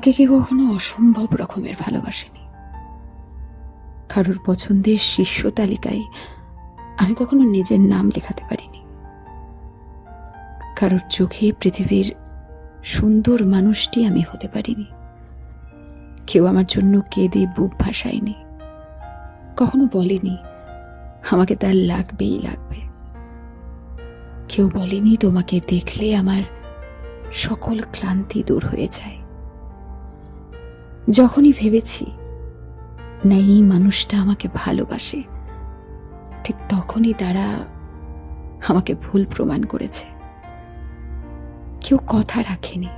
আমাকে কেউ কখনো অসম্ভব রকমের ভালোবাসেনি। কারোর পছন্দের শীর্ষ তালিকায় আমি কখনো নিজের নাম লেখাতে পারিনি। কারোর চোখে পৃথিবীর সুন্দর মানুষটি আমি হতে পারিনি। কেউ আমার জন্য কেঁদে বুক ভাসায়নি, কখনো বলেনি আমাকে তার লাগবেই লাগবে। কেউ বলেনি তোমাকে দেখলে আমার সকল ক্লান্তি দূর হয়ে যায়। যখনই ভেবেছি না এই মানুষটা আমাকে ভালোবাসে, ঠিক তখনই তারা আমাকে ভুল প্রমাণ করেছে। কেউ কথা রাখেনি,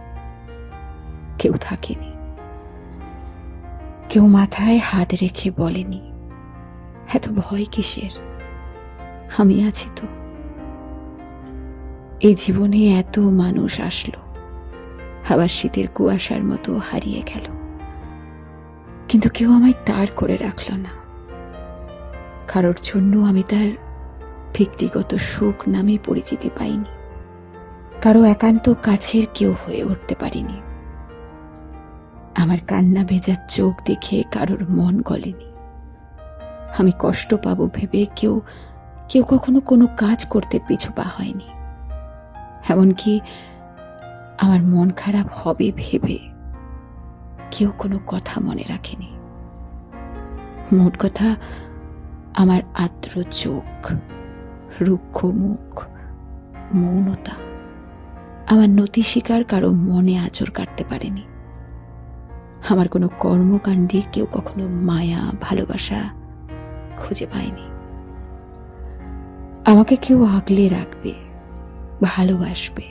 কেউ থাকেনি, কেউ মাথায় হাত রেখে বলেনি এত ভয় কিসের, আমি আছি তো। এই জীবনে এত মানুষ আসলো, আবার শীতের কুয়াশার মতো হারিয়ে গেল, কিন্তু কেউ আমায় তার করে রাখল না। কারোর জন্য আমি তার ব্যক্তিগত সুখ নামে পরিচিতি পাইনি, কারো একান্ত কাছের কেউ হয়ে উঠতে পারিনি। আমার কান্না ভেজা চোখ দেখে কারোর মন গলেনি। আমি কষ্ট পাবো ভেবে কেউ কেউ কখনো কোনো কাজ করতে পিছু পা হয়নি। এমনকি আমার মন খারাপ হবে ভেবে কেউ কোনো কথা মনে রাখেনি। মোট কথা, আমার আর্দ্র চোখ, রুক্ষ মুখ, মৌনতা, আমার নতি শিকার কারো মনে আঁচড় কাটতে পারেনি। আমার কোনো কর্মকাণ্ডে কেউ কখনো মায়া ভালোবাসা খুঁজে পায়নি। আমাকে কেউ আগলে রাখবে, ভালোবাসবে,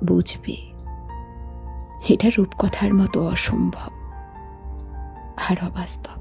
বুঝবে, এটা রূপকথার মতো অসম্ভব আর অবাস্তব।